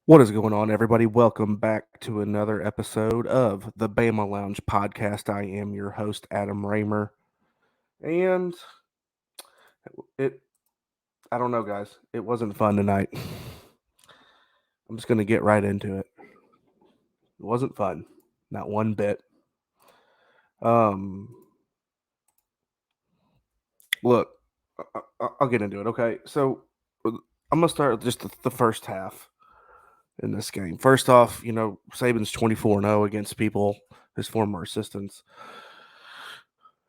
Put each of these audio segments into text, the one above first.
What is going on, everybody? Welcome back to another episode of the Bama Lounge podcast. I am your host, Adam Raymer. And it, I don't know, guys. It wasn't fun tonight. I'm just going to get right into it. It wasn't fun. Not one bit. Um, Look, I'll get into it, okay? So I'm going to start with just the first half in this game. First off, Saban's 24-0 against people, his former assistants.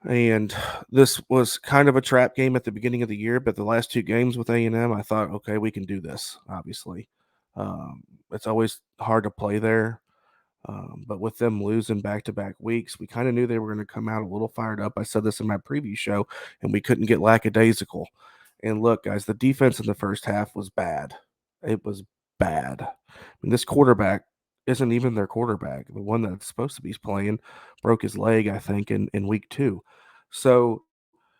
And this was kind of a trap game at the beginning of the year, but the last two games with A&M, I thought, okay, we can do this. Obviously, it's always hard to play there, but with them losing back-to-back weeks, we kind of knew they were going to come out a little fired up. I said this in my preview show, and we couldn't get lackadaisical. And look, guys, the defense in the first half was bad. It was bad. I mean, this quarterback isn't even their quarterback. The one that's supposed to be playing broke his leg, I think, in week two. So,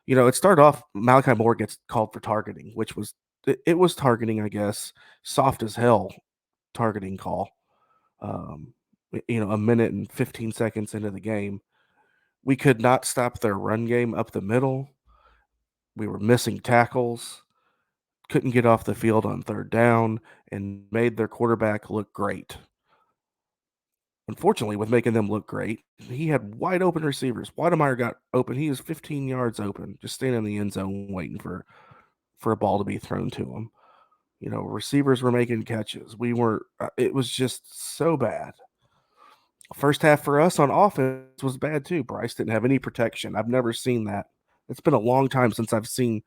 it started off, Malachi Moore gets called for targeting, which it was targeting, I guess, soft as hell targeting call. Um, a minute and 15 seconds into the game. We could not stop their run game up the middle. We were missing tackles, couldn't get off the field on third down, and made their quarterback look great. Unfortunately, with making them look great, he had wide open receivers. Weidemeyer got open. He was 15 yards open, just standing in the end zone waiting for a ball to be thrown to him. Receivers were making catches. It was just so bad. First half for us on offense was bad too. Bryce didn't have any protection. I've never seen that. It's been a long time since I've seen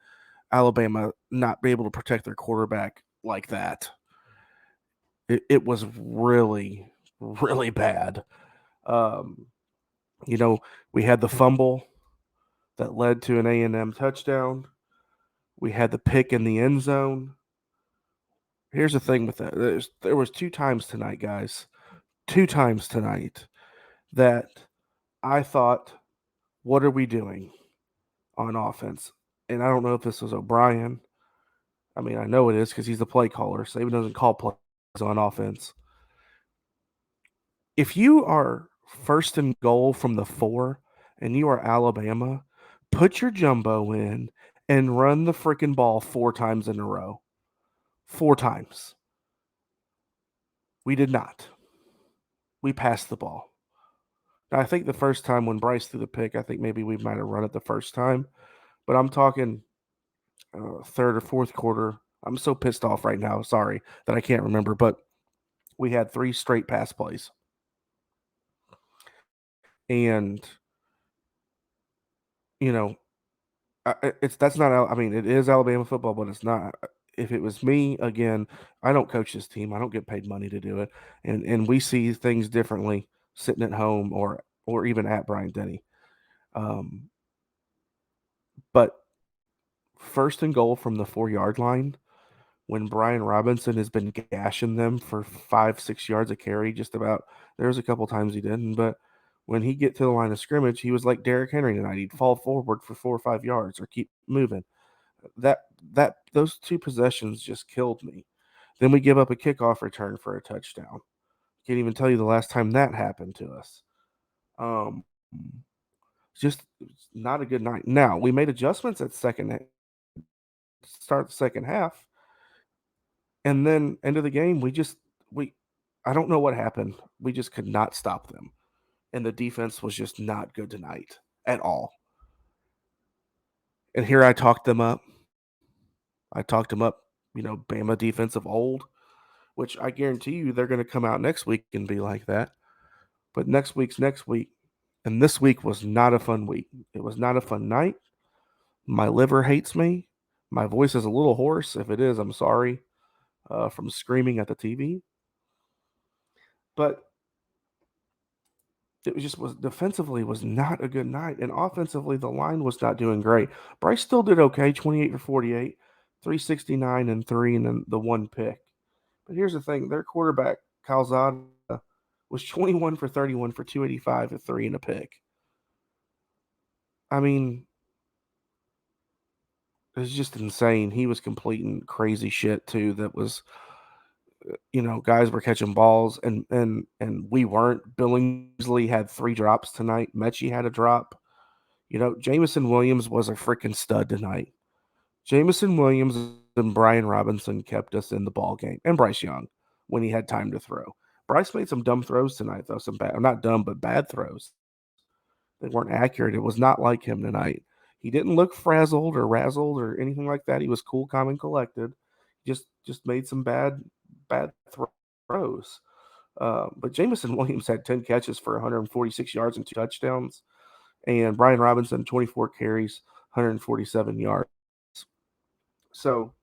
Alabama not be able to protect their quarterback like that. It was really, really bad. Um, we had the fumble that led to an A&M touchdown. We had the pick in the end zone. Here's the thing with that. There was two times tonight, guys. Two times tonight that I thought, what are we doing on offense? And I don't know if this was O'Brien. I mean, I know it is because he's the play caller. Saban doesn't call plays on offense. If you are first and goal from the 4 and you are Alabama, put your jumbo in and run the freaking ball 4 times in a row. 4 times. We did not. We passed the ball. Now, I think the first time when Bryce threw the pick, I think maybe we might have run it the first time. But I'm talking third or fourth quarter. I'm so pissed off right now. Sorry that I can't remember. But we had 3 straight pass plays. And, you know, that's not. I mean, it is Alabama football, but it's not. If it was me again, I don't coach this team. I don't get paid money to do it, and we see things differently sitting at home or even at Bryant Denny. But first and goal from the 4-yard line, when Brian Robinson has been gashing them for 5-6 yards a carry, just about. There's a couple times he didn't, but when he get to the line of scrimmage, he was like Derrick Henry tonight. He'd fall forward for 4 or 5 yards or keep moving. Those two possessions just killed me. Then we give up a kickoff return for a touchdown. Can't even tell you the last time that happened to us. Um, just not a good night. Now we made adjustments at start the second half, and then end of the game we I don't know what happened. We just could not stop them, and the defense was just not good tonight at all. And here I talked them up. I talked them up. Bama defense of old, which I guarantee you they're going to come out next week and be like that. But next week's next week. And this week was not a fun week. It was not a fun night. My liver hates me. My voice is a little hoarse. If it is, I'm sorry from screaming at the TV. But it was defensively was not a good night. And offensively, the line was not doing great. Bryce still did okay, 28 for 48, 369 and 3, and then the one pick. But here's the thing, their quarterback, Calzada, was 21 for 31 for 285 and 3 and a pick. I mean, it's just insane. He was completing crazy shit too. That was guys were catching balls and we weren't. Billingsley had 3 drops tonight. Mechie had a drop. Jamison Williams was a freaking stud tonight. Jamison Williams and Brian Robinson kept us in the ball game, and Bryce Young when he had time to throw. Bryce made some dumb throws tonight, though. Some bad, not dumb, but bad throws. They weren't accurate. It was not like him tonight. He didn't look frazzled or razzled or anything like that. He was cool, calm, and collected. Just made some bad throws. But Jamison Williams had 10 catches for 146 yards and 2 touchdowns, and Brian Robinson 24 carries, 147 yards. So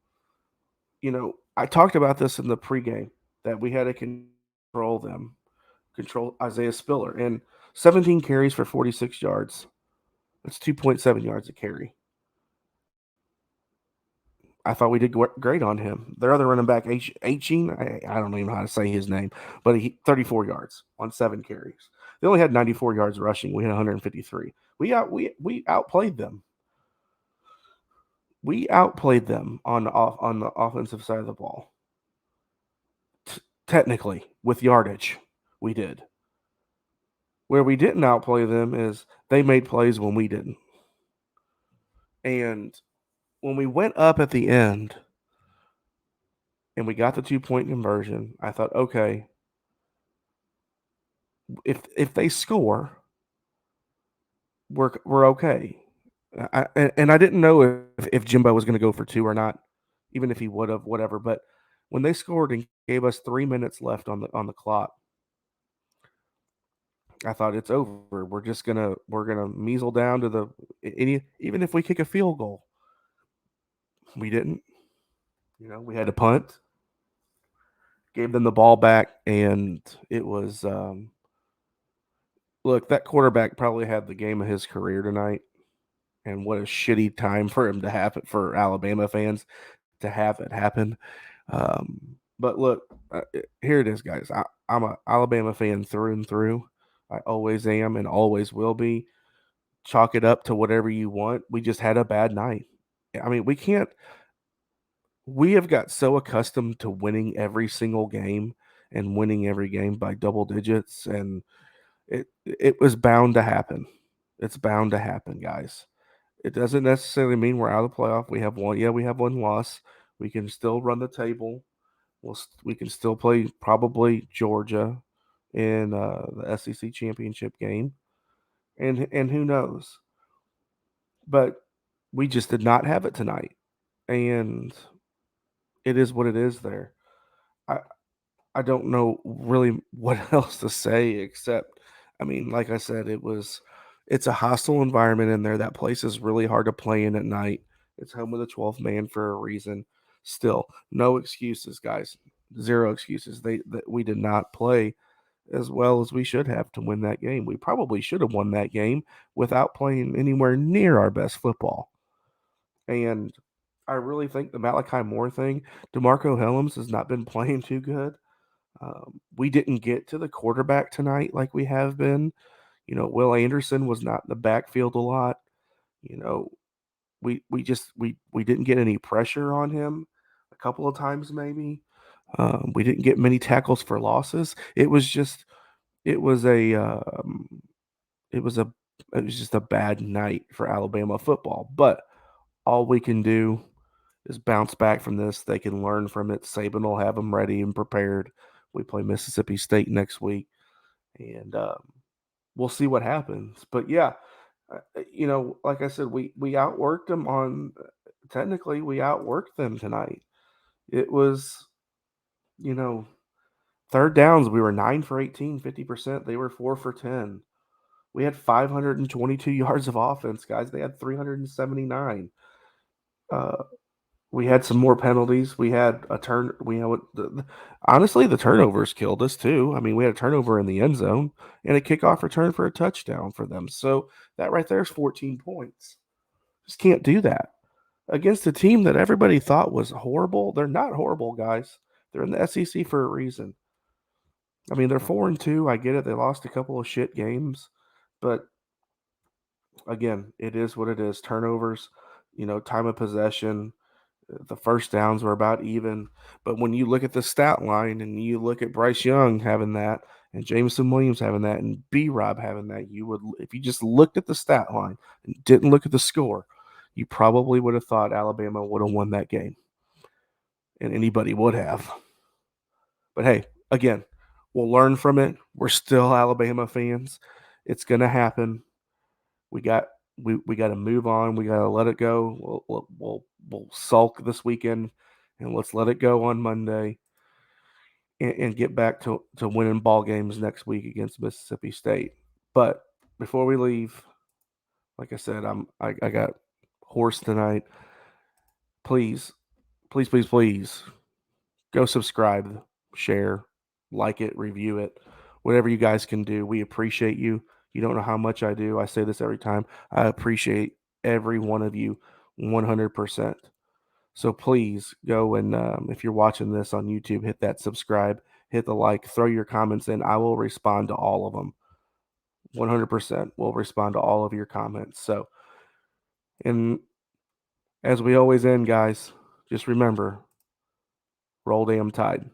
I talked about this in the pregame that we had to control them, control Isaiah Spiller, and 17 carries for 46 yards. That's 2.7 yards a carry. I thought we did great on him. Their other running back, Aching, I don't even know how to say his name, but he 34 yards on 7 carries. They only had 94 yards rushing. We had 153. We outplayed them. We outplayed them on the offensive side of the ball. Technically, with yardage, we did. Where we didn't outplay them is they made plays when we didn't. And when we went up at the end and we got the 2-point conversion, I thought, okay, if they score, we're okay. And I didn't know if Jimbo was going to go for 2 or not, even if he would have, whatever. But when they scored and gave us 3 minutes left on the clock, I thought it's over. We're gonna measle down to even if we kick a field goal. We didn't. We had to punt, gave them the ball back, and it was look, that quarterback probably had the game of his career tonight. And what a shitty time for him to happen, for Alabama fans to have it happen. But look, here it is, guys. I'm a Alabama fan through and through. I always am and always will be. Chalk it up to whatever you want. We just had a bad night. I mean, we can't. We have got so accustomed to winning every single game and winning every game by double digits, and it was bound to happen. It's bound to happen, guys. It doesn't necessarily mean we're out of the playoff. We have one. Yeah, we have one loss. We can still run the table. We can still play probably Georgia in the SEC championship game, and who knows? But we just did not have it tonight, and it is what it is. There, I I don't know really what else to say except, I mean, like I said, it's a hostile environment in there. That place is really hard to play in at night. It's home of the 12th man for a reason. Still, no excuses, guys. Zero excuses. That we did not play as well as we should have to win that game. We probably should have won that game without playing anywhere near our best football. And I really think the Malachi Moore thing, DeMarco Helms has not been playing too good. We didn't get to the quarterback tonight like we have been. Will Anderson was not in the backfield a lot. You know, we didn't get any pressure on him a couple of times maybe. We didn't get many tackles for losses. It was a it was a it was just a bad night for Alabama football. But all we can do is bounce back from this. They can learn from it. Saban will have them ready and prepared. We play Mississippi State next week, and we'll see what happens. But yeah, like I said, we outworked them on. Technically, we outworked them tonight. It was, you know, third downs. We were 9 for 18, 50%. They were 4 for 10. We had 522 yards of offense, guys. They had 379. Uh, we had some more penalties. We had a turn. Honestly, the turnovers killed us too. I mean, we had a turnover in the end zone and a kickoff return for a touchdown for them. So that right there is 14 points. Just can't do that against a team that everybody thought was horrible. They're not horrible, guys. They're in the SEC for a reason. I mean, they're 4-2. I get it. They lost a couple of shit games, but again, it is what it is. Turnovers, time of possession. The first downs were about even. But when you look at the stat line and you look at Bryce Young having that and Jameson Williams having that and B-Rob having that, you would, if you just looked at the stat line and didn't look at the score, you probably would have thought Alabama would have won that game. And anybody would have. But hey, again, we'll learn from it. We're still Alabama fans. It's going to happen. We got to move on. We got to let it go. We'll sulk this weekend, and let's let it go on Monday, and get back to winning ball games next week against Mississippi State. But before we leave, like I said, I got hoarse tonight. Please, please, please, please go subscribe, share, like it, review it, whatever you guys can do. We appreciate you. You don't know how much I do. I say this every time. I appreciate every one of you 100%. So please go and if you're watching this on YouTube, hit that subscribe, hit the like, throw your comments in. I will respond to all of them. 100% will respond to all of your comments. So, and as we always end, guys, just remember, roll damn tide.